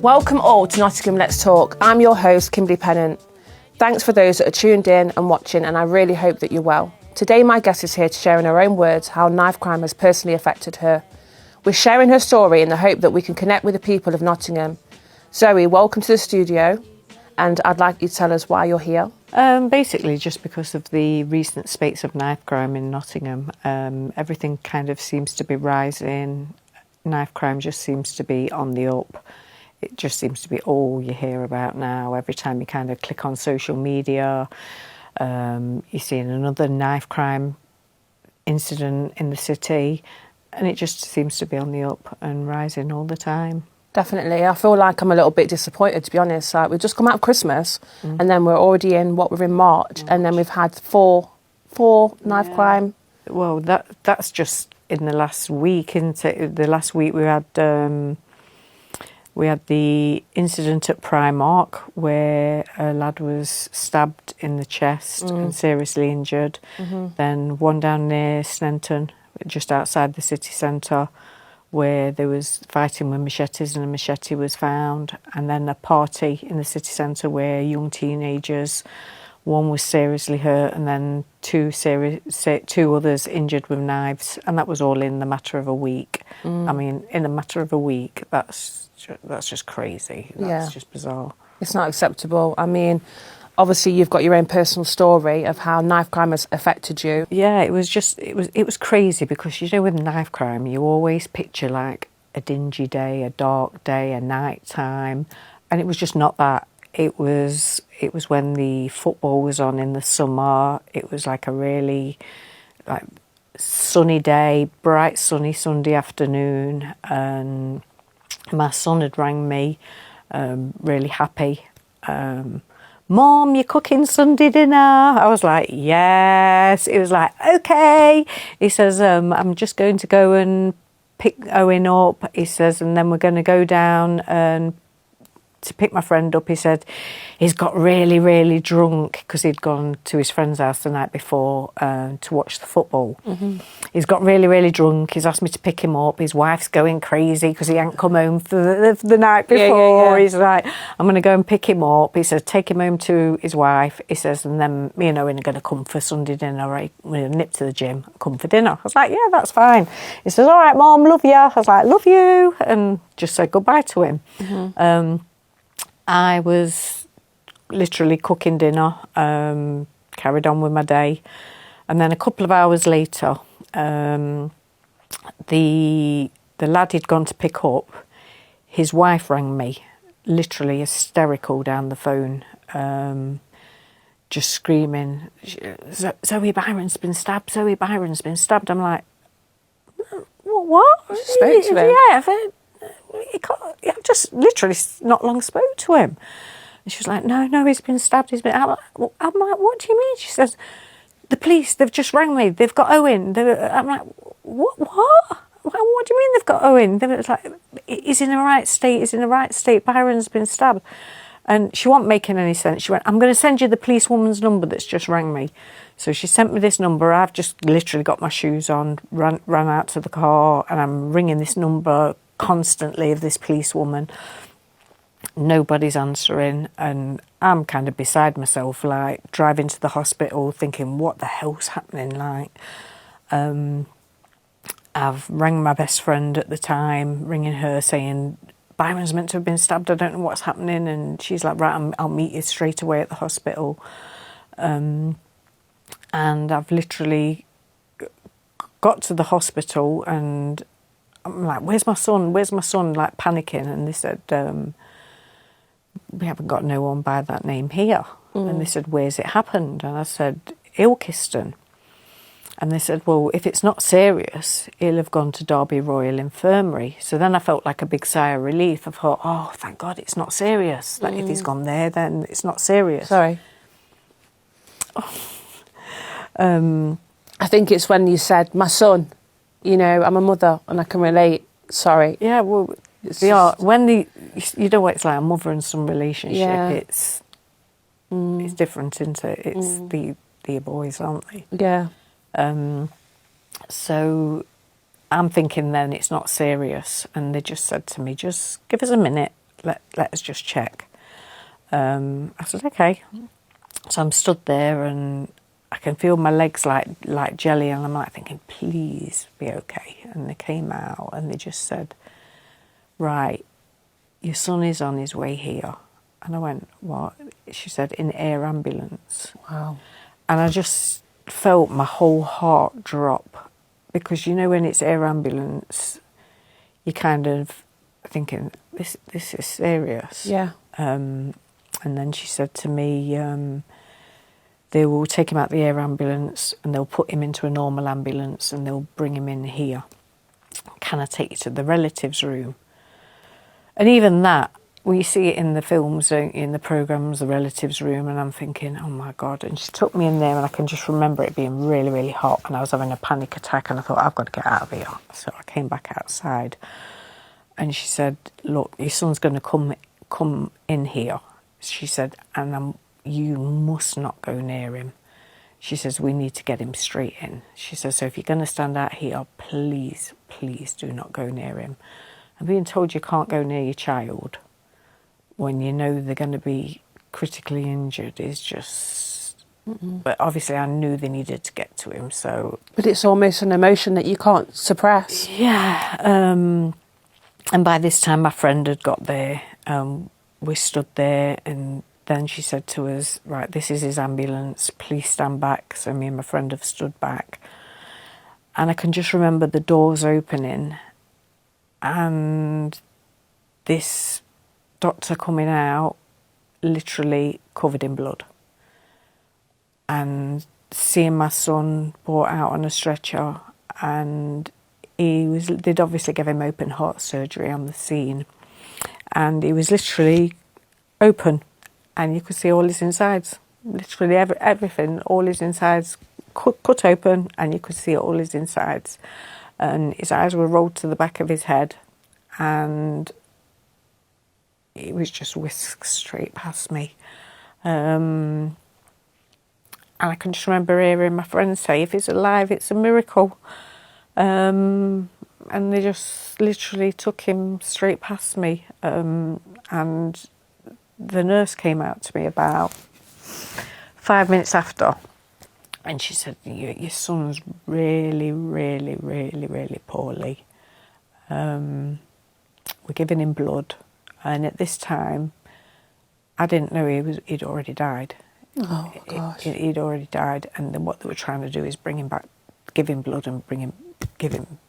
Welcome all to Nottingham Let's Talk. I'm your host, Kimberly Pennant. Thanks for those that are tuned in and watching, and I really hope that you're well. Today my guest is here to share in her own words how knife crime has personally affected her. We're sharing her story in the hope that we can connect with the people of Nottingham. Zoe, welcome to the studio, and I'd like you to tell us why you're here. Basically, just because of the recent spates of knife crime in Nottingham, everything kind of seems to be rising. Knife crime just seems to be on the up. It just seems to be all you hear about now. Every time you kind of click on social media, you're seeing another knife crime incident in the city, and it just seems to be on the up and rising all the time. Definitely. I feel like I'm a little bit disappointed, to be honest. Like, we've just come out of Christmas, and then we're already in we're in March, and then we've had four knife crime. Well, that's just in the last week, isn't it? The last week we had the incident at Primark where a lad was stabbed in the chest and seriously injured. Then one down near Sneinton, just outside the city centre, where there was fighting with machetes and a machete was found. And then a party in the city centre where young teenagers, one was seriously hurt and then two others injured with knives. And that was all in the matter of a week. I mean, in a matter of a week, that's just crazy. That's just bizarre. It's not acceptable. I mean, obviously you've got your own personal story of how knife crime has affected you. Yeah, it was crazy because, you know, with knife crime, you always picture like a dingy day, a dark day, a night time, and it was just not that. It was when the football was on in the summer. It was like a really like sunny day, bright sunny Sunday afternoon, and my son had rang me, really happy. Mom, you're cooking Sunday dinner? I was like, yes. It was like, okay. He says, I'm just going to go and pick Owen up. He says, and then we're going to go down and to pick my friend up. He said he's got really, really drunk because he'd gone to his friend's house the night before to watch the football. He's got really, really drunk. He's asked me to pick him up. His wife's going crazy because he hadn't come home for the night before. He's like, I'm going to go and pick him up. He says, take him home to his wife. He says, and then me and Owen are going to come for Sunday dinner. Right? We're going to nip to the gym and come for dinner. I was like, yeah, that's fine. He says, all right, Mom, love you. I was like, love you. And just said goodbye to him. I was literally cooking dinner, carried on with my day. And then a couple of hours later, the lad he'd gone to pick up, his wife rang me, literally hysterical down the phone, just screaming, Zoe Byron's been stabbed, Zoe Byron's been stabbed. I'm like, what? Spoke to him? Yeah, I've just literally not long spoke to him. And she was like, no, he's been stabbed. I'm like, what do you mean? She says, the police, they've just rang me. They've got Owen. I'm like, what? What do you mean they've got Owen? They were like, he's in the right state. He's in the right state. Byron's been stabbed. And she wasn't making any sense. She went, I'm going to send you the policewoman's number that's just rang me. So she sent me this number. I've just literally got my shoes on, ran out to the car, and I'm ringing this number constantly of this policewoman. Nobody's answering, and I'm kind of beside myself, like driving to the hospital thinking, what the hell's happening? Like, I've rang my best friend at the time, ringing her saying, Byron's meant to have been stabbed, I don't know what's happening. And she's like, right, I'll meet you straight away at the hospital. And I've literally got to the hospital and I'm like, where's my son? Where's my son? Like panicking. And they said, we haven't got no one by that name here. And they said, where's it happened? And I said, Ilkeston. And they said, well, if it's not serious, he'll have gone to Derby Royal Infirmary. So then I felt like a big sigh of relief. I thought, oh, thank God it's not serious. Like, if he's gone there, then it's not serious. Sorry. I think it's when you said, my son, you know, I'm a mother and I can relate. Sorry. Yeah, well, when you know what it's like, a mother and son relationship, it's different, isn't it? It's the boys, aren't they? Yeah. So I'm thinking then it's not serious. And they just said to me, just give us a minute. let us just check. I said, okay. So I'm stood there and I can feel my legs like jelly, and I'm like thinking, please be okay. And they came out and they just said, right, your son is on his way here. And I went, what? She said, in air ambulance. Wow. And I just felt my whole heart drop, because you know when it's air ambulance, you're kind of thinking, this is serious. Yeah. And then she said to me, they will take him out the air ambulance and they'll put him into a normal ambulance and they'll bring him in here. Can I take you to the relatives' room? And even that, well, you see it in the films, don't you, in the programmes, the relatives' room, and I'm thinking, oh my God. And she took me in there and I can just remember it being really, really hot, and I was having a panic attack and I thought, I've got to get out of here. So I came back outside and she said, look, your son's going to come in here. She said, and you must not go near him. She says, we need to get him straight in. She says, so if you're going to stand out here, please, please do not go near him. And being told you can't go near your child when you know they're going to be critically injured is just... But obviously I knew they needed to get to him, so... But it's almost an emotion that you can't suppress. Yeah. And by this time my friend had got there. We stood there, and then she said to us, right, this is his ambulance, please stand back. So me and my friend have stood back. And I can just remember the doors opening and this doctor coming out literally covered in blood, and seeing my son brought out on a stretcher, and they'd obviously give him open heart surgery on the scene, and he was literally open and you could see all his insides, literally everything, all his insides cut open, and you could see all his insides. And his eyes were rolled to the back of his head, and he was just whisked straight past me. And I can just remember hearing my friends say, if he's alive, it's a miracle. And they just literally took him straight past me. And the nurse came out to me about 5 minutes after, and she said, your son's really, really, really, really poorly. We're giving him blood. And at this time, I didn't know he'd already died. Oh, gosh. He'd already died. And then what they were trying to do is bring him back, give him blood and give him,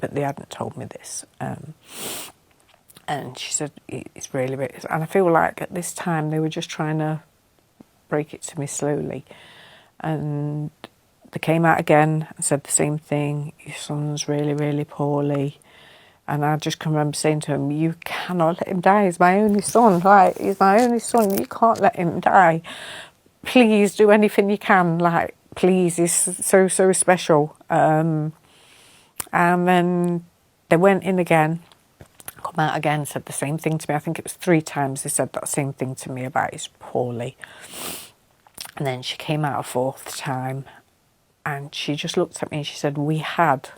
but they hadn't told me this. And she said, it's really, really... And I feel like at this time they were just trying to break it to me slowly. And they came out again and said the same thing. Your son's really, really poorly. And I just can remember saying to him, you cannot let him die. He's my only son. Like, he's my only son. You can't let him die. Please do anything you can. Like, please, he's so, so special. And then they went in again, come out again, said the same thing to me. I think it was 3 times they said that same thing to me about he's poorly. And then she came out a 4th time, and she just looked at me and she said, we had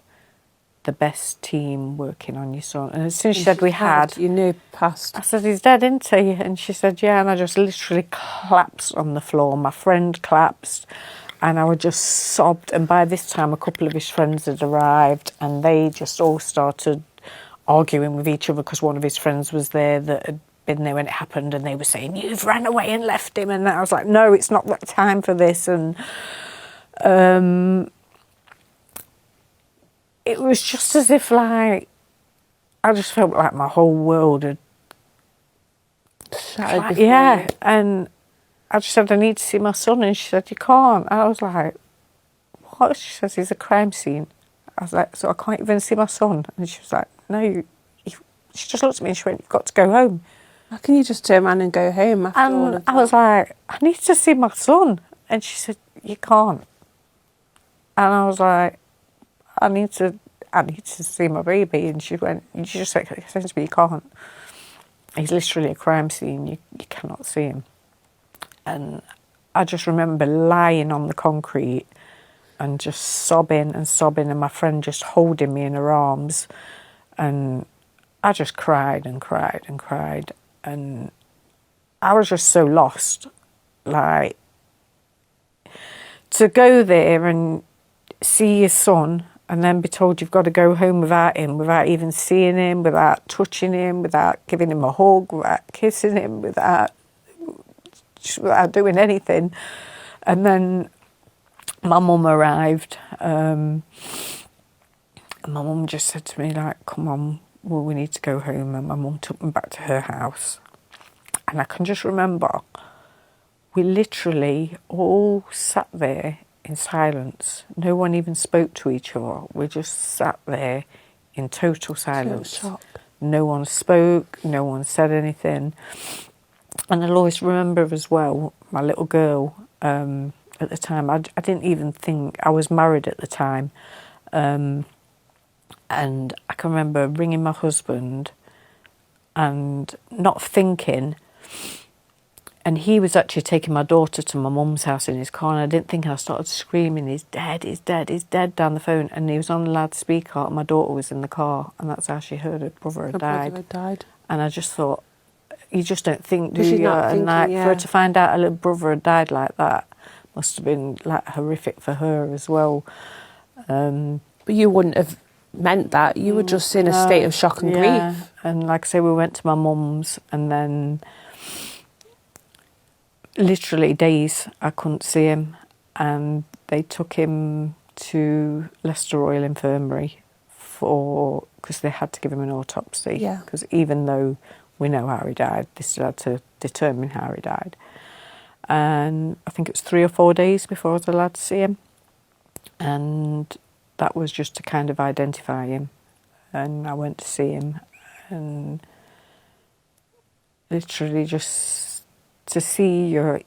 the best team working on your son. And as soon as she said we had, you knew past. I said, he's dead, isn't he? And she said, yeah. And I just literally collapsed on the floor. My friend collapsed, and I was just sobbed. And by this time, a couple of his friends had arrived, and they just all started arguing with each other, because one of his friends was there that had been there when it happened, and they were saying, you've ran away and left him. And I was like, no, it's not that time for this. And it was just as if, like, I just felt like my whole world had Shattered before yeah. you. And I just said, I need to see my son. And she said, you can't. And I was like, what? She says, he's a crime scene. I was like, so I can't even see my son? And she was like, no. She just looked at me and she went, you've got to go home. How can you just turn around and go home after all And of I that? was like, I need to see my son. And she said, you can't. And I was like, I need to see my baby. And she went, you just said to me, you can't. He's literally a crime scene. You cannot see him. And I just remember lying on the concrete and just sobbing and sobbing, and my friend just holding me in her arms. And I just cried and cried and cried, and I was just so lost. Like, to go there and see your son and then be told you've got to go home without him, without even seeing him, without touching him, without giving him a hug, without kissing him, without doing anything. And then my mum arrived. And my mum just said to me, like, come on, well, we need to go home. And my mum took me back to her house. And I can just remember we literally all sat there in silence. No one even spoke to each other. We just sat there in total silence. Shock. No one spoke, no one said anything. And I'll always remember as well, my little girl, at the time, I didn't even think, I was married at the time. And I can remember ringing my husband and not thinking. And he was actually taking my daughter to my mum's house in his car, and I didn't think, I started screaming, he's dead, he's dead, he's dead, down the phone. And he was on the loudspeaker, and my daughter was in the car, and that's how she heard her brother had died. And I just thought, you just don't think, do you? And like, for her to find out her little brother had died like that must have been like horrific for her as well. But you wouldn't have meant that. You were just in a state of shock and grief. And like I say, we went to my mum's, and then literally days I couldn't see him, and they took him to Leicester Royal Infirmary because they had to give him an autopsy. Because even though we know how he died, they still had to determine how he died. And I think it was 3 or 4 days before I was allowed to see him, and that was just to kind of identify him. And I went to see him, and literally just to see your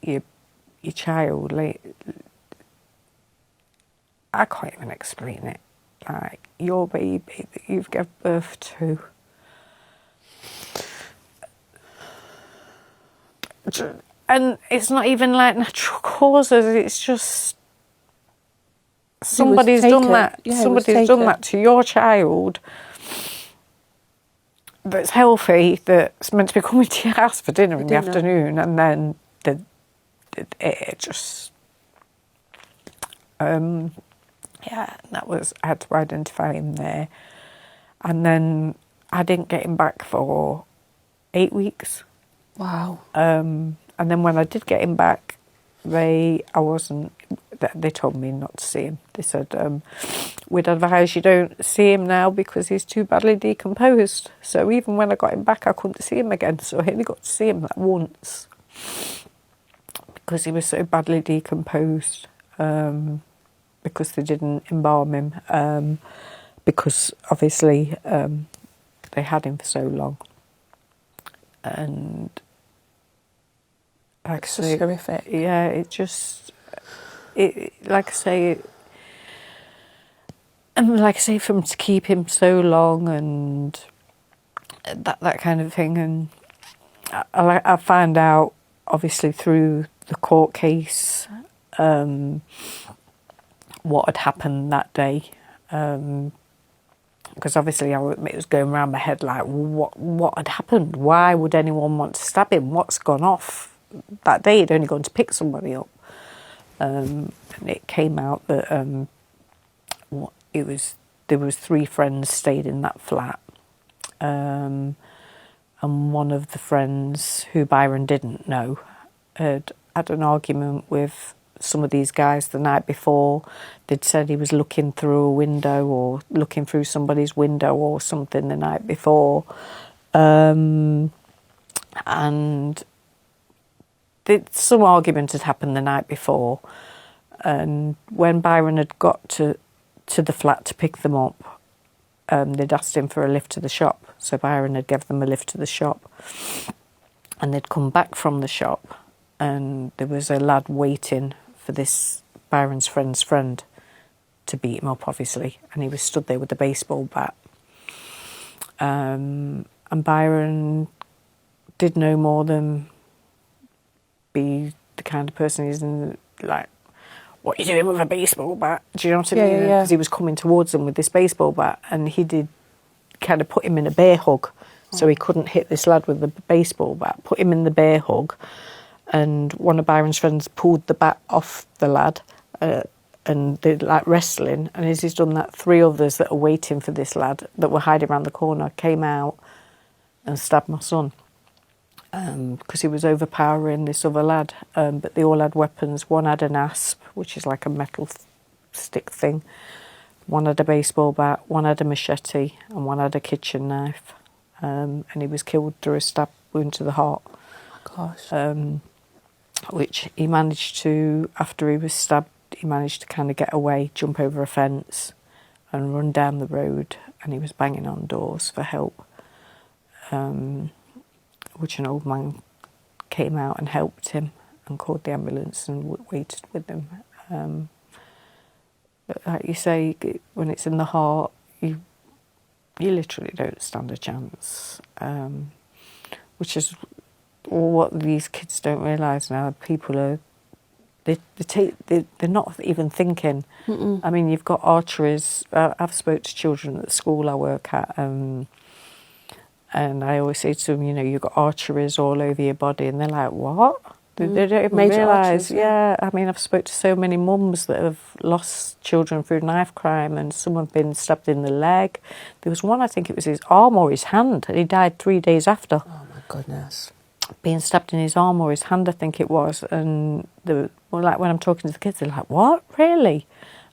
child, like, I can't even explain it. Like, your baby that you've given birth to, and it's not even like natural causes. It's just somebody's done that. Somebody's done that to your child that's healthy, that's meant to be coming to your house for dinner in the afternoon, and then it just that was, I had to identify him there. And then I didn't get him back for 8 weeks. Wow. And then when I did get him back, they told me not to see him. They said, we'd advise you don't see him now because he's too badly decomposed. So even when I got him back, I couldn't see him again. So I only got to see him like once because he was so badly decomposed, because they didn't embalm him, because obviously they had him for so long. And like, it's just horrific. Yeah, like I say, and like I say, for him to keep him so long and that kind of thing. And I found out, obviously, through the court case, what had happened that day. Because obviously it was going around my head like, what had happened? Why would anyone want to stab him? What's gone off? That day he'd only gone to pick somebody up. And it came out that there was 3 friends stayed in that flat. And one of the friends, who Byron didn't know, had had an argument with some of these guys the night before. They'd said he was looking through a window or looking through somebody's window or something the night before. And some argument had happened the night before. And when Byron had got to the flat to pick them up, they'd asked him for a lift to the shop. So Byron had given them a lift to the shop. And they'd come back from the shop, and there was a lad waiting for this Byron's friend's friend to beat him up, obviously. And he was stood there with a baseball bat. And Byron did no more than be the kind of person he's in, like, what are you doing with a baseball bat? Do you know what I mean? Because he was coming towards them with this baseball bat, and he did kind of put him in a bear hug, so he couldn't hit this lad with the baseball bat. Put him in the bear hug, and one of Byron's friends pulled the bat off the lad, and they're like wrestling. And as he's done that, 3 others that are waiting for this lad that were hiding around the corner came out and stabbed my son because he was overpowering this other lad. But they all had weapons. One had an asp, which is like a metal stick thing. One had a baseball bat, one had a machete, and one had a kitchen knife. And he was killed through a stab wound to the heart. Oh, gosh. Which he managed to, after he was stabbed, he managed to kind of get away, jump over a fence and run down the road, and he was banging on doors for help, which an old man came out and helped him and called the ambulance and waited with him. But like you say, when it's in the heart, you literally don't stand a chance, which is what these kids don't realise now. People are, they're not even thinking. Mm-mm. I mean, you've got archeries. I've spoke to children at the school I work at, and I always say to them, you know, you've got arteries all over your body, and they're like, what? They don't even Major realise. arteries, Yeah, I mean, I've spoke to so many mums that have lost children through knife crime, and some have been stabbed in the leg. There was one, I think it was his arm or his hand, and he died 3 days after. Oh, my goodness. Being stabbed in his arm or his hand, I think it was. And like when I'm talking to the kids, they're like, what? Really?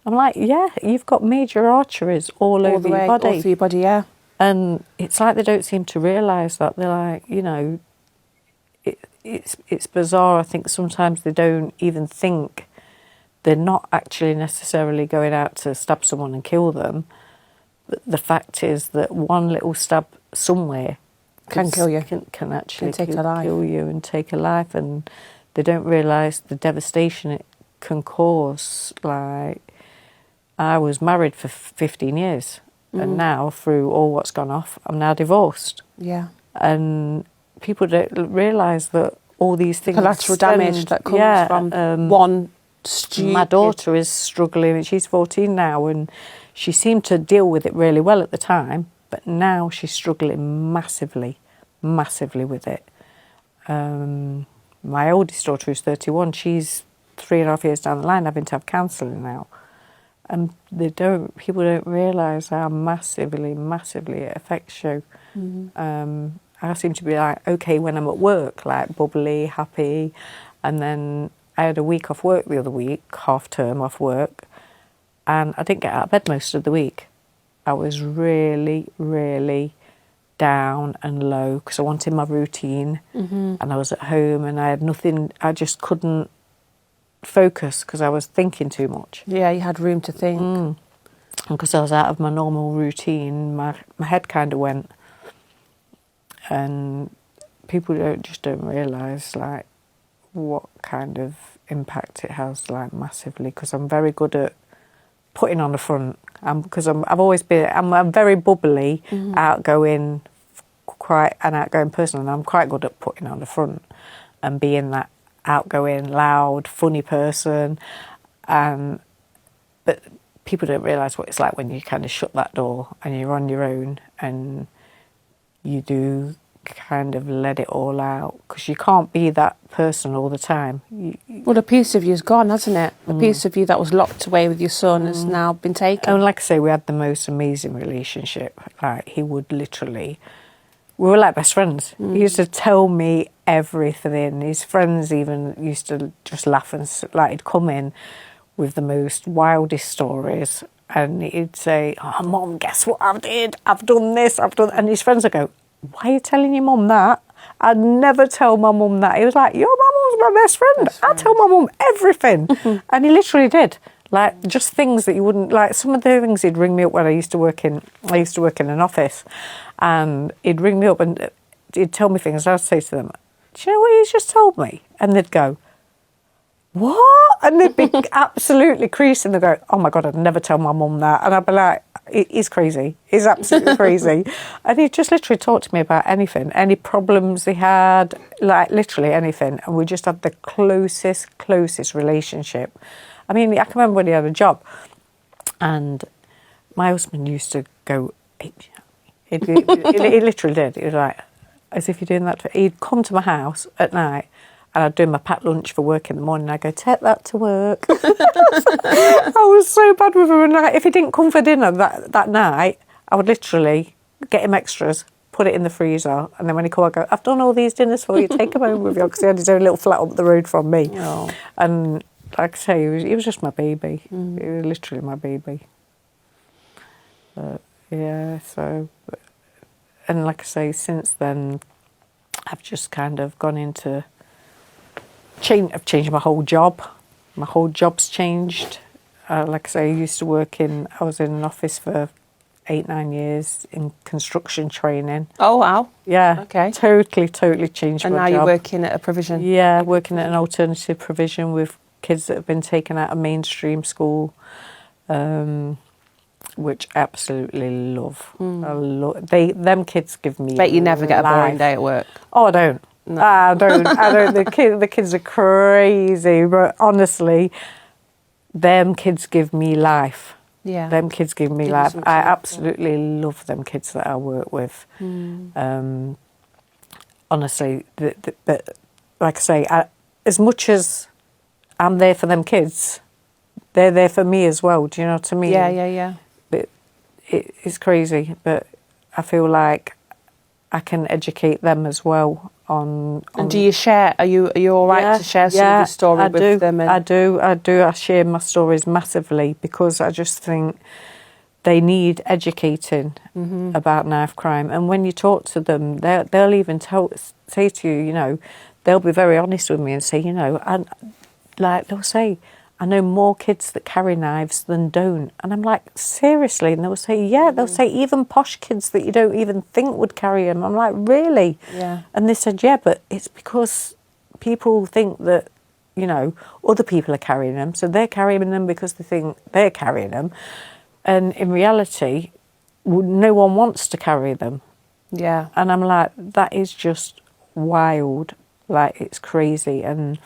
I'm like, yeah, you've got major arteries all over your body. All through your body, yeah. And it's like they don't seem to realise that. They're like, you know, it's bizarre. I think sometimes they don't even think they're not actually necessarily going out to stab someone and kill them. But the fact is that one little stab somewhere Can kill you. Can actually take a life. kill you and take a life. And they don't realise the devastation it can cause. Like, I was married for 15 years. And now, through all what's gone off, I'm now divorced. Yeah. And people don't realise that all these things... Collateral damage that comes from one stupid... My daughter is struggling, and she's 14 now, and she seemed to deal with it really well at the time, but now she's struggling massively with it. My oldest daughter, who's 31, she's 3.5 years down the line having to have counselling now. And people don't realise how massively it affects you. I seem to be like, okay, when I'm at work, like bubbly, happy, and then I had a week off work the other week, half term off work, and I didn't get out of bed most of the week. I was really, really down and low because I wanted my routine, and I was at home and I had nothing. I just couldn't focus because I was thinking too much. Yeah, you had room to think. And because I was out of my normal routine, my head kind of went. And people don't realise like what kind of impact it has, like massively. Because I'm very good at putting on the front. Because I've always been. I'm very bubbly, outgoing, quite an outgoing person, and I'm quite good at putting on the front and being that outgoing, loud, funny person. But people don't realise what it's like when you kind of shut that door and you're on your own and you do kind of let it all out, because you can't be that person all the time. Well, a piece of you's gone, hasn't it? A piece of you that was locked away with your son has now been taken. And like I say, we had the most amazing relationship. Like, he would literally... We were like best friends. He used to tell me everything. His friends even used to just laugh and like he'd come in with the most wildest stories, and he'd say, "Oh, Mum, guess what I did? I've done this, I've done..." And his friends would go, "Why are you telling your mum that?" I'd never tell my mum that. He was like, "Your mum was my best friend. I tell my mum everything." And he literally did. Like, just things that you wouldn't... Like, some of the things he'd ring me up when I used to work in an office, and he'd ring me up and he'd tell me things. I'd say to them, "Do you know what he's just told me?" And they'd go, "What?" And they'd be absolutely creasing. They'd go, "Oh my God, I'd never tell my mum that." And I'd be like, "He's crazy. He's absolutely crazy." And he'd just literally talk to me about anything, any problems he had, like literally anything. And we just had the closest relationship. I mean, I can remember when he had a job, and my husband used to go, He literally did. He was like, as if you're doing that. He'd come to my house at night and I'd do my packed lunch for work in the morning. I'd go, take that to work. I was so bad with him. And like, if he didn't come for dinner that night, I would literally get him extras, put it in the freezer, and then when he come, I'd go, I've done all these dinners for you, take them home with you, because he had his own little flat up the road from me. Oh. And like I say, he was just my baby. He was literally my baby. But, yeah, so... And like I say, since then, I've just kind of gone into... I've changed my whole job. My whole job's changed. Like I say, I was in an office for 8-9 years in construction training. Oh, wow. Yeah. Okay. Totally changed my job. And now you're working at a provision? Yeah, working at an alternative provision with kids that have been taken out of mainstream school, which I absolutely love. I love them kids give me Bet you never get a boring life. day at work. Oh, I don't. No. I don't. The kids are crazy, but honestly, them kids give me life. Yeah. Them kids give me life. I absolutely love them kids that I work with. Honestly, but like I say, as much as I'm there for them kids, they're there for me as well. Do you know what I mean? Yeah. But it's crazy, but I feel like I can educate them as well on... And do you share? Are you all right to share some of your story with them? I do. I share my stories massively because I just think they need educating about knife crime. And when you talk to them, they'll even say to you, they'll be very honest with me and say, they'll say, I know more kids that carry knives than don't. And I'm like, seriously? And they'll say, yeah. They'll say, even posh kids that you don't even think would carry them. I'm like, really? Yeah. And they said, yeah, but it's because people think that, other people are carrying them. So they're carrying them because they think they're carrying them. And in reality, no one wants to carry them. Yeah. And I'm like, that is just wild. Like, it's crazy. And...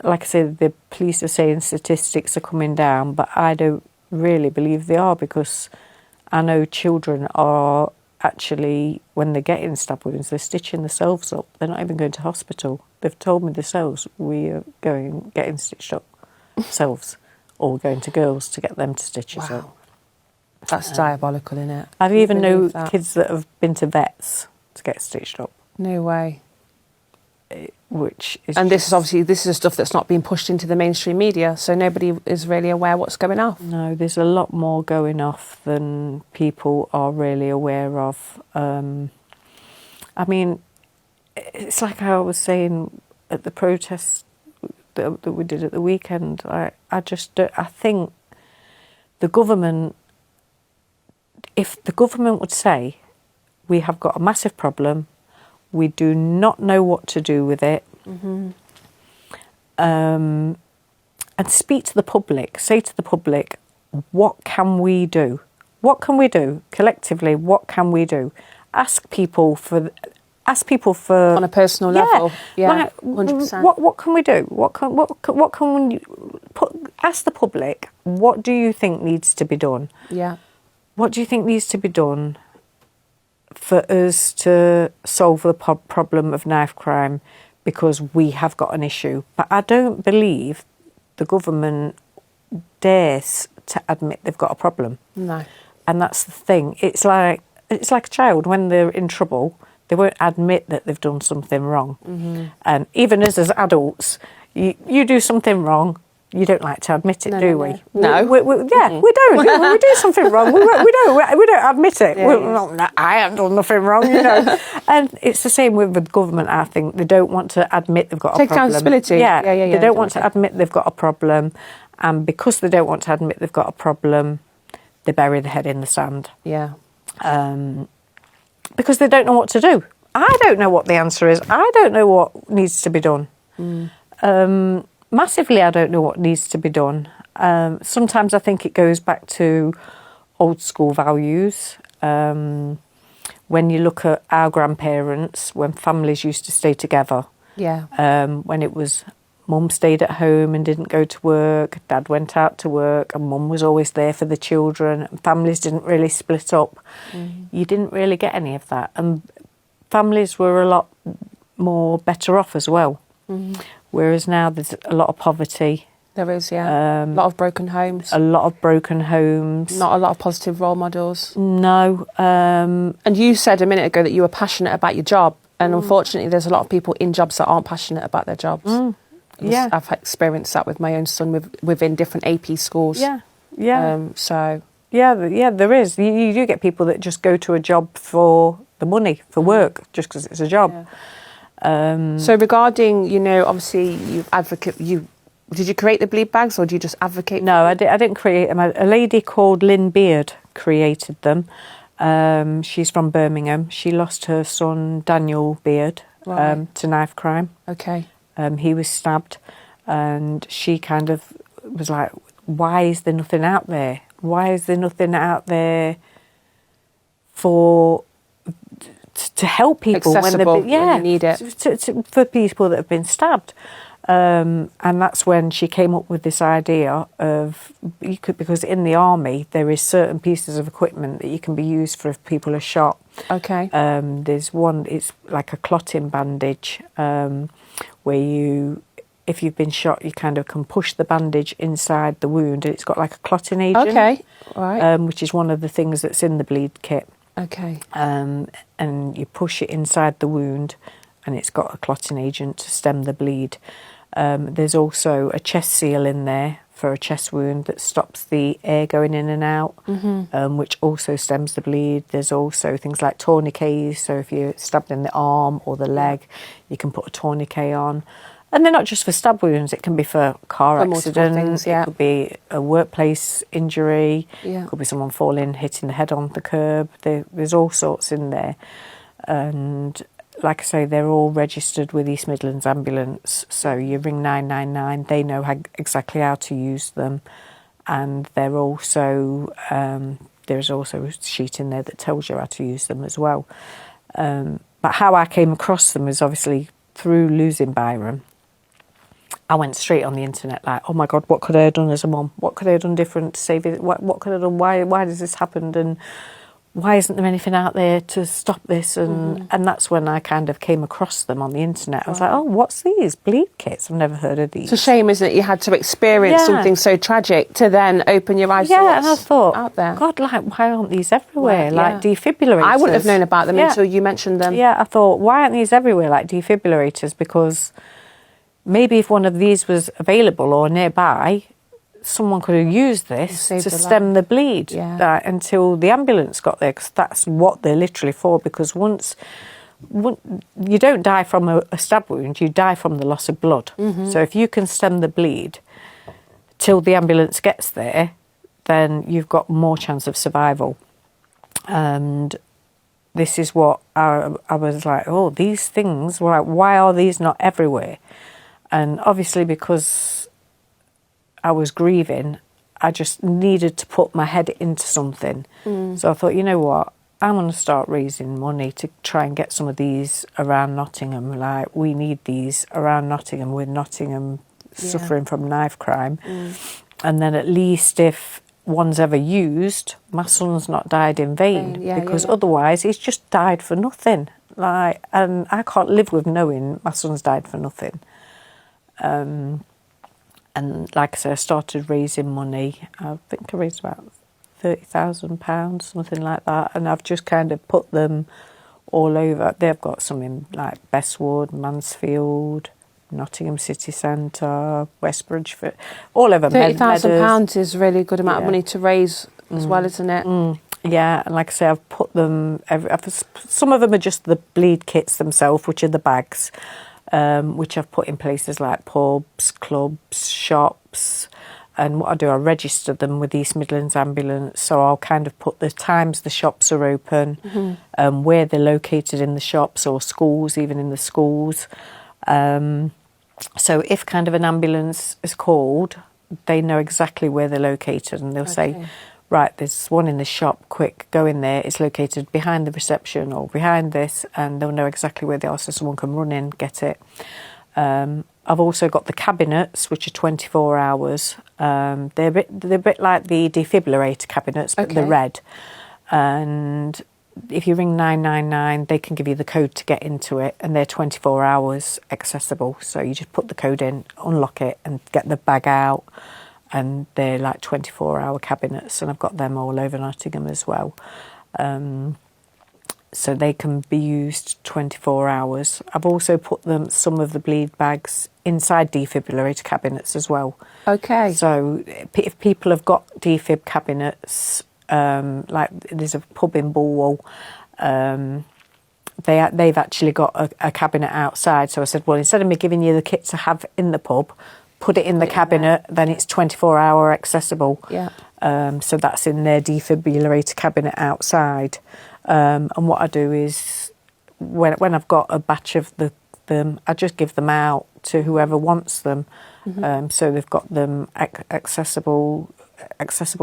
like I said, the police are saying statistics are coming down, but I don't really believe they are because I know children are actually, when they're getting stab wounds, they're stitching themselves up. They're not even going to hospital. They've told me themselves, we are getting stitched up ourselves, or going to girls to get them to stitch us up. That's diabolical, isn't it? I even know kids that have been to vets to get stitched up. No way. Which is this is stuff that's not being pushed into the mainstream media, so nobody is really aware what's going on. No, there's a lot more going off than people are really aware of. I mean, it's like I was saying at the protest that we did at the weekend. I think the government, if the government would say, we have got a massive problem, we do not know what to do with it. And speak to the public. Say to the public, what can we do? What can we do collectively? What can we do? Ask people for On a personal level. Yeah, like, 100%. What can we do? What can we ask the public? What do you think needs to be done? Yeah. What do you think needs to be done for us to solve the problem of knife crime, because we have got an issue? But I don't believe the government dares to admit they've got a problem. No. And that's the thing. It's like a child, when they're in trouble, they won't admit that they've done something wrong. And even as adults, you do something wrong, you don't like to admit it, do we? No. We don't. When we do something wrong, we don't admit it. Yeah. I haven't done nothing wrong, And it's the same with the government, I think. They don't want to admit they've got a problem. Take accountability. Yeah. They don't want to to admit they've got a problem. And because they don't want to admit they've got a problem, they bury their head in the sand. Yeah. Because they don't know what to do. I don't know what the answer is. I don't know what needs to be done. Massively, I don't know what needs to be done. Sometimes I think it goes back to old school values. When you look at our grandparents, when families used to stay together, Yeah. when it was Mum stayed at home and didn't go to work. Dad went out to work, and Mum was always there for the children. Families didn't really split up. You didn't really get any of that. And families were a lot more better off as well. Whereas now there's a lot of poverty. There is, yeah. A lot of broken homes. A lot of broken homes. Not a lot of positive role models. No. And you said a minute ago that you were passionate about your job. And unfortunately, there's a lot of people in jobs that aren't passionate about their jobs. Yeah. I've experienced that with my own son within different AP schools. Yeah. Yeah. Yeah, there is. You do get people that just go to a job for the money, for work, just because it's a job. Yeah. So regarding, obviously did you create the bleed bags, or do you just advocate? No, I didn't create them. A lady called Lynn Beard created them. She's from Birmingham. She lost her son, Daniel Beard, to knife crime. Okay. He was stabbed, and she kind of was like, why is there nothing out there? Why is there nothing out there to help people accessible when you need it? For people that have been stabbed. And that's when she came up with this idea of, because in the army there is certain pieces of equipment that you can be used for if people are shot. Okay. There's one, it's like a clotting bandage, where if you've been shot, you kind of can push the bandage inside the wound, and it's got like a clotting agent. Okay, right. Which is one of the things that's in the bleed kit. Okay. And you push it inside the wound, and it's got a clotting agent to stem the bleed. There's also a chest seal in there for a chest wound that stops the air going in and out, which also stems the bleed. There's also things like tourniquets, so if you're stabbed in the arm or the leg, you can put a tourniquet on. And they're not just for stab wounds, it can be for car accidents, it could be a workplace injury, it could be someone falling, hitting the head on the curb. There's all sorts in there. And like I say, they're all registered with East Midlands Ambulance. So you ring 999, they know exactly how to use them. And they're also, there's also a sheet in there that tells you how to use them as well. But how I came across them is obviously through losing Byron. I went straight on the internet like, oh my God, what could I have done as a mum? What could I have done different to save it? What could I have done? Why does this happen? And why isn't there anything out there to stop this? And that's when I kind of came across them on the internet. I was like, oh, what's these? Bleed kits? I've never heard of these. It's a shame, isn't it? You had to experience something so tragic to then open your eyes to what's and I thought, out there. God, like, why aren't these everywhere? Like defibrillators. I wouldn't have known about them until you mentioned them. Yeah, I thought, why aren't these everywhere, like defibrillators? Because maybe if one of these was available or nearby, someone could have used this to stem the bleed until the ambulance got there, because that's what they're literally for. Because once you don't die from a stab wound, you die from the loss of blood. So if you can stem the bleed till the ambulance gets there, then you've got more chance of survival. And this is what I was like, oh, these things, why are these not everywhere? And obviously because I was grieving, I just needed to put my head into something. So I thought, you know what, I'm going to start raising money to try and get some of these around Nottingham. Like, we need these around Nottingham, with Nottingham suffering from knife crime. And then at least if one's ever used, my son's not died in vain, because otherwise he's just died for nothing. Like, and I can't live with knowing my son's died for nothing. And like I said, I started raising money. I think I raised about £30,000, something like that. And I've just kind of put them all over. They've got some in like Bestwood, Mansfield, Nottingham City Centre, West Bridgeford, all over. £30,000 is a really good amount of money to raise as well, isn't it? Yeah, and like I say, I've put them. Some of them are just the bleed kits themselves, which are the bags. Which I've put in places like pubs, clubs, shops. And what I do, I register them with East Midlands Ambulance. So I'll kind of put the times the shops are open, where they're located in the shops, or schools, even in the schools. So if kind of an ambulance is called, they know exactly where they're located, and they'll say, right, there's one in the shop, quick, go in there. It's located behind the reception or behind this, and they'll know exactly where they are, so someone can run in, get it. I've also got the cabinets, which are 24 hours. They're a bit like the defibrillator cabinets, but they're red. And if you ring 999, they can give you the code to get into it, and they're 24 hours accessible. So you just put the code in, unlock it, and get the bag out. And they're like 24-hour cabinets, and I've got them all over Nottingham as well. So they can be used 24 hours. I've also put some of the bleed bags inside defibrillator cabinets as well. Okay. So if people have got defib cabinets, like there's a pub in Bulwell, they've actually got a cabinet outside. So I said, well, instead of me giving you the kit to have in the pub, put it in the cabinet, then it's 24-hour accessible. Yeah. So that's in their defibrillator cabinet outside. And what I do is, when I've got a batch of them, I just give them out to whoever wants them. So they've got them accessible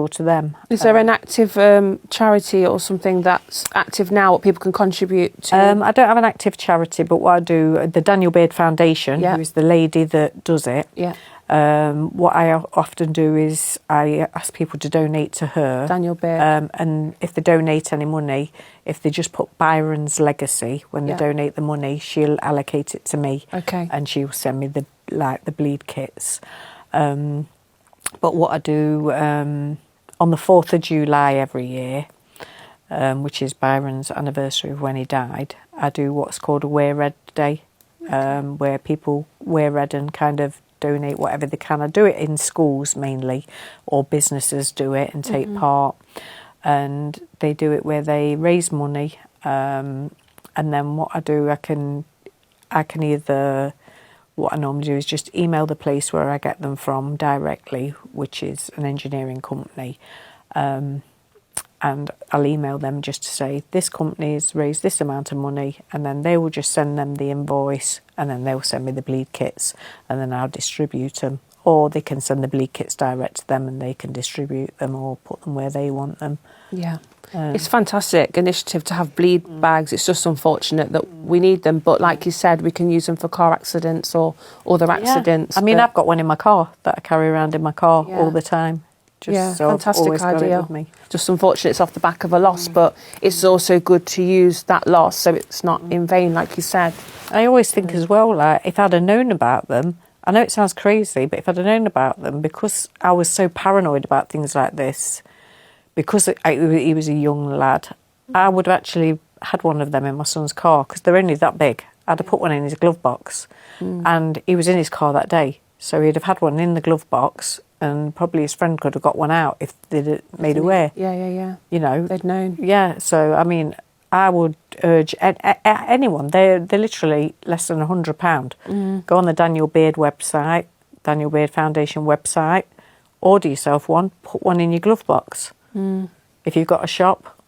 to them. Is there an active charity or something that's active now, what people can contribute to? I don't have an active charity, but what I do, the Daniel Beard Foundation, who is the lady that does it, what I often do is I ask people to donate to her. Daniel Beard. And if they donate any money, if they just put Byron's legacy, when they donate the money, she'll allocate it to me. Okay. And she'll send me the bleed kits. But what I do on the 4th of July every year, which is Byron's anniversary of when he died, I do what's called a Wear Red Day, where people wear red and kind of donate whatever they can. I do it in schools mainly, or businesses do it and take part. And they do it where they raise money. And then what I do, I can either... What I normally do is just email the place where I get them from directly, which is an engineering company. And I'll email them just to say, this company has raised this amount of money, and then they will just send them the invoice, and then they'll send me the bleed kits, and then I'll distribute them. Or they can send the bleed kits direct to them, and they can distribute them or put them where they want them. Yeah. It's a fantastic initiative to have bleed bags. It's just unfortunate that we need them, but like you said, we can use them for car accidents or other accidents. I mean, I've got one in my car that I carry around in my car all the time. So fantastic I've always idea. got it with me. Just unfortunate it's off the back of a loss, but it's also good to use that loss so it's not in vain, like you said. I always think as well, like, if I'd have known about them, I know it sounds crazy, but if I'd have known about them, because I was so paranoid about things like this, because he was a young lad, I would have actually had one of them in my son's car, because they're only that big. I'd have put one in his glove box, and he was in his car that day, so he'd have had one in the glove box, and probably his friend could have got one out if they'd made aware. Yeah. You know, they'd known. Yeah, so I mean, I would urge anyone. They're literally less than £100. Go on the Daniel Beard website, Daniel Beard Foundation website, order yourself one, put one in your glove box. If you've got a shop,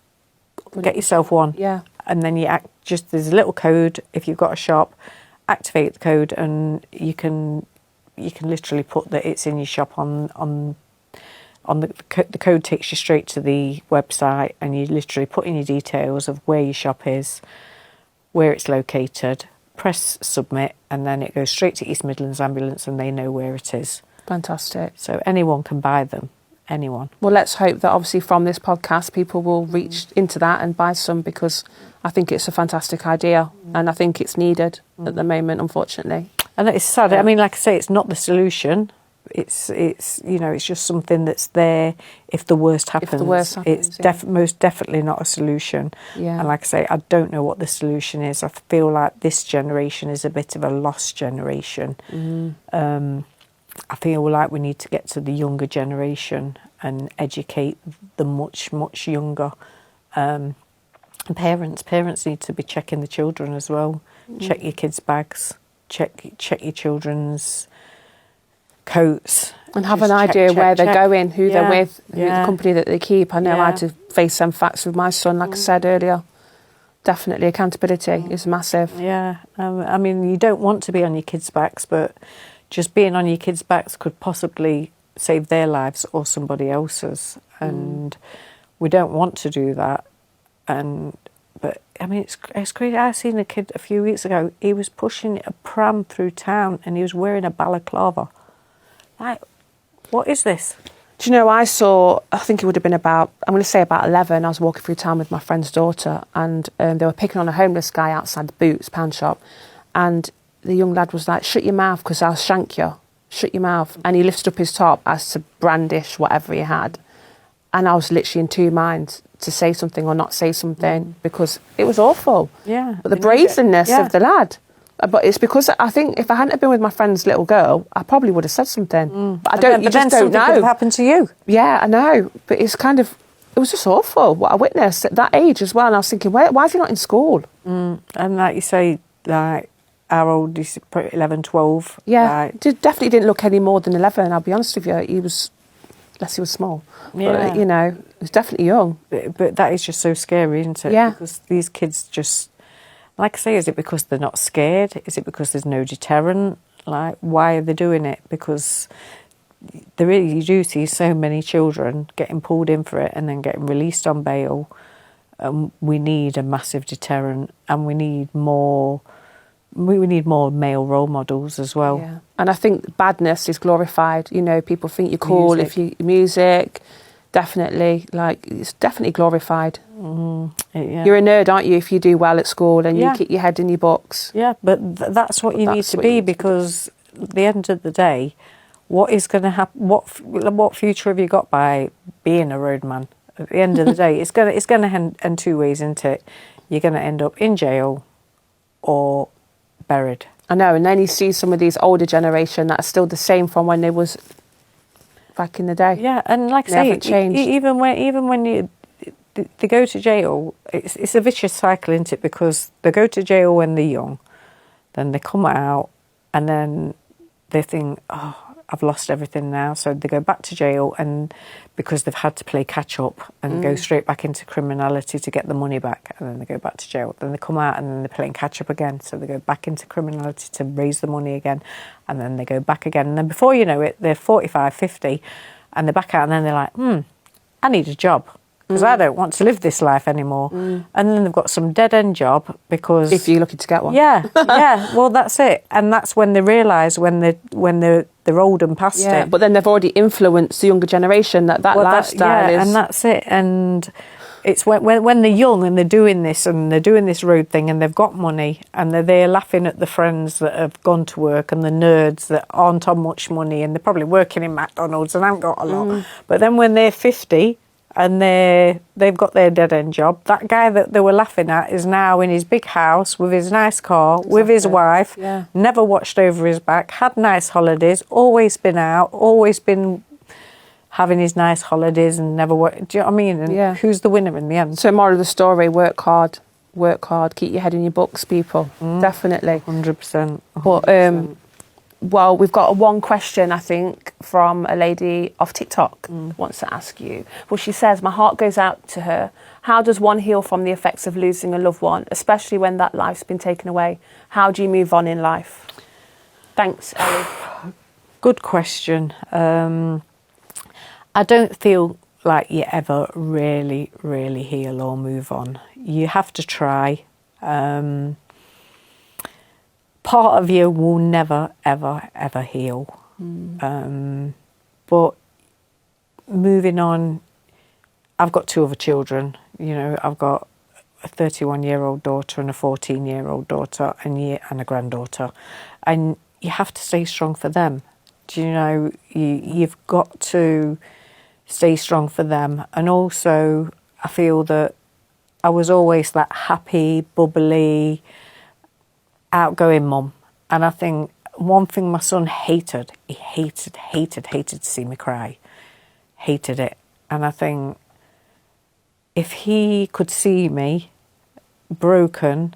get yourself one. Yeah. And then there's a little code. If you've got a shop, activate the code, and you can literally put that it's in your shop on the code takes you straight to the website, and you literally put in your details of where your shop is, where it's located, press submit, and then it goes straight to East Midlands Ambulance, and they know where it is. Fantastic. So anyone can buy them. Anyone. Well, let's hope that obviously from this podcast people will reach into that and buy some, because I think it's a fantastic idea and I think it's needed at the moment, unfortunately. And it's sad. I mean, like I say, it's not the solution. It's it's just something that's there if the worst happens. If the worst happens, it's most definitely not a solution. Yeah. And like I say, I don't know what the solution is. I feel like this generation is a bit of a lost generation. I feel like we need to get to the younger generation and educate the much, much younger. And parents need to be checking the children as well. Check your kids' bags. Check your children's coats. And have an idea where they're going, who they're with, who the company that they keep. I know I had to face some facts with my son, like I said earlier. Definitely accountability is massive. Yeah. I mean, you don't want to be on your kids' backs, but just being on your kids' backs could possibly save their lives or somebody else's. And we don't want to do that. And But I mean, it's crazy. I seen a kid a few weeks ago. He was pushing a pram through town, and he was wearing a balaclava. Like, what is this? Do you know, I think it would have been about 11. I was walking through town with my friend's daughter, and they were picking on a homeless guy outside the Boots pound shop, and the young lad was like, "Shut your mouth, because I'll shank you. Shut your mouth." And he lifted up his top as to brandish whatever he had. And I was literally in two minds to say something or not say something, because it was awful. Yeah. But the brazenness of the lad. But it's because I think if I hadn't been with my friend's little girl, I probably would have said something. But I don't. You just don't know. Could have happened to you. Yeah, I know. But it was just awful what I witnessed at that age as well. And I was thinking, why is he not in school? And like you say, like our oldest, 11, 12. Yeah, definitely didn't look any more than 11. I'll be honest with you. He was small. Yeah. But, he was definitely young. But that is just so scary, isn't it? Yeah. Because these kids just, like I say, is it because they're not scared? Is it because there's no deterrent? Like, why are they doing it? Because you do see so many children getting pulled in for it and then getting released on bail. We need a massive deterrent, and we need more male role models as well. Yeah. And I think badness is glorified. People think you're cool if you music. Definitely, it's definitely glorified. Yeah. You're a nerd, aren't you, if you do well at school and you keep your head in your books? Yeah, but that's what you need to be, because at the end of the day, what is going to happen? What future have you got by being a roadman? At the end of the day, it's going to end two ways, isn't it? You're going to end up in jail or buried. I know, and then you see some of these older generation that are still the same from when they was back in the day. Yeah, and like I say, even when they go to jail, it's a vicious cycle, isn't it? Because they go to jail when they're young, then they come out, and then they think, "Oh, I've lost everything now." So they go back to jail, and because they've had to play catch up and go straight back into criminality to get the money back, and then they go back to jail. Then they come out, and then they're playing catch up again. So they go back into criminality to raise the money again, and then they go back again. And then before you know it, they're 45, 50, and they're back out, and then they're like, I need a job, because I don't want to live this life anymore. And then they've got some dead-end job, because... If you're looking to get one. Yeah, well, that's it. And that's when they realise, when they're old and past it. But then they've already influenced the younger generation that lifestyle is... and that's it. And it's when they're young and they're doing this road thing, and they've got money, and they're there laughing at the friends that have gone to work and the nerds that aren't on much money, and they're probably working in McDonald's and haven't got a lot. But then when they're 50... and they've got their dead-end job, that guy that they were laughing at is now in his big house with his nice car, with his wife, never watched over his back, had nice holidays, always been out, always been having his nice holidays, and never worked. Do you know what I mean? And who's the winner in the end? So moral of the story, work hard, keep your head in your books, people. Definitely. 100%. But well, we've got one question, I think, from a lady off TikTok wants to ask you. Well, she says, my heart goes out to her. How does one heal from the effects of losing a loved one, especially when that life's been taken away? How do you move on in life? Thanks, Ellie. Good question. I don't feel like you ever really, really heal or move on. You have to try. Part of you will never, ever, ever heal. But moving on, I've got two other children. I've got a 31-year-old daughter and a 14-year-old daughter and a granddaughter. And you have to stay strong for them. You've got to stay strong for them. And also, I feel that I was always that happy, bubbly, outgoing mum, and I think one thing my son hated to see me cry, hated it. And I think if he could see me broken,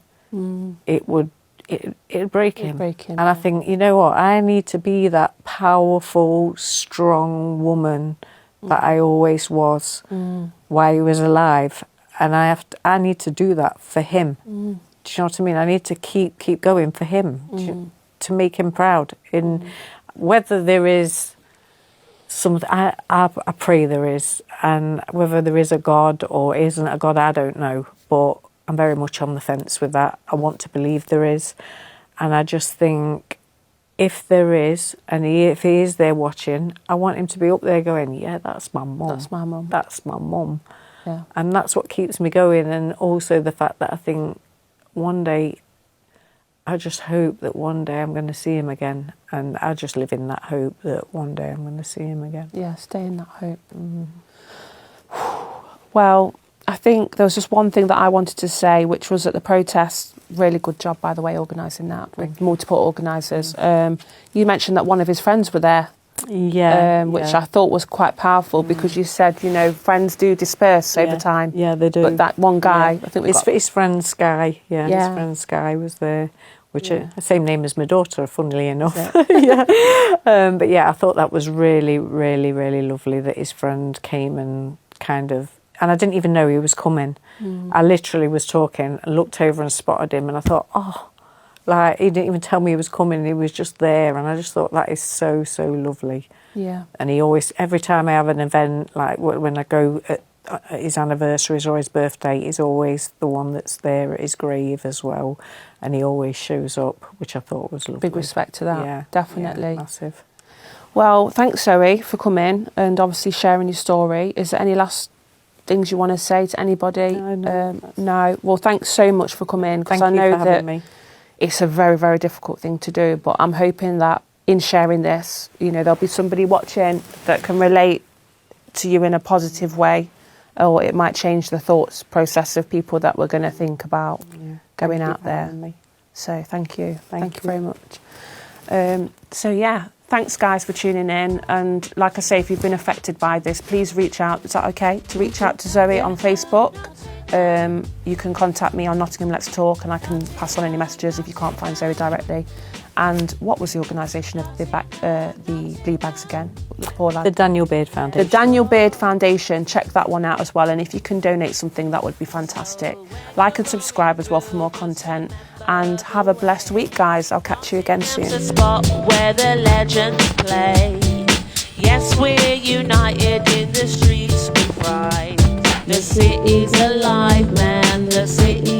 it'd break him. And I think, you know what, I need to be that powerful, strong woman that I always was while he was alive, and I need to do that for him. Do you know what I mean? I need to keep going for him, to make him proud. In whether there is something, I pray there is, and whether there is a God or isn't a God, I don't know. But I'm very much on the fence with that. I want to believe there is. And I just think if there is, and if he is there watching, I want him to be up there going, yeah, that's my mum. That's my mum. That's my mum. Yeah. And that's what keeps me going. And also the fact that I think one day, I just hope that one day I'm going to see him again. And I just live in that hope that one day I'm going to see him again. Yeah, stay in that hope. Well, I think there was just one thing that I wanted to say, which was at the protest. Really good job, by the way, organising that with multiple organisers. You mentioned that one of his friends were there. Yeah, which I thought was quite powerful because you said, you know, friends do disperse over time. Yeah, they do. But that one guy, I think his friend Sky. Yeah, his friend Sky was there, which the same name as my daughter, funnily enough. Yeah. But yeah, I thought that was really, really, really lovely that his friend came and kind of. And I didn't even know he was coming. I literally was talking and looked over and spotted him, and I thought, oh, like he didn't even tell me he was coming. He was just there, and I just thought that is so, so lovely. Yeah. And he always, every time I have an event, like when I go at his anniversaries or his birthday, he's always the one that's there at his grave as well, and he always shows up, which I thought was lovely. Big respect to that. Yeah, definitely. Yeah, massive. Well, thanks Zoe for coming and obviously sharing your story. Is there any last things you want to say to anybody? No. Well, thanks so much for coming, because I know that it's a very, very difficult thing to do, but I'm hoping that in sharing this, you know, there'll be somebody watching that can relate to you in a positive way, or it might change the thoughts process of people that we're going to think about going out there. So thank you. Thank you very much. So yeah, thanks guys for tuning in, and like I say, if you've been affected by this, please reach out. Is that okay to reach out to Zoe on Facebook? You can contact me on Nottingham Let's Talk, and I can pass on any messages if you can't find Zoe directly. And what was the organisation of the bleed bags again? The Daniel Beard Foundation. The Daniel Beard Foundation. Check that one out as well, and if you can donate something, that would be fantastic. Like and subscribe as well for more content. And have a blessed week, guys. I'll catch you again soon. The spot where the legends play. Yes, we're united in the streets with pride. The city's alive, man. The city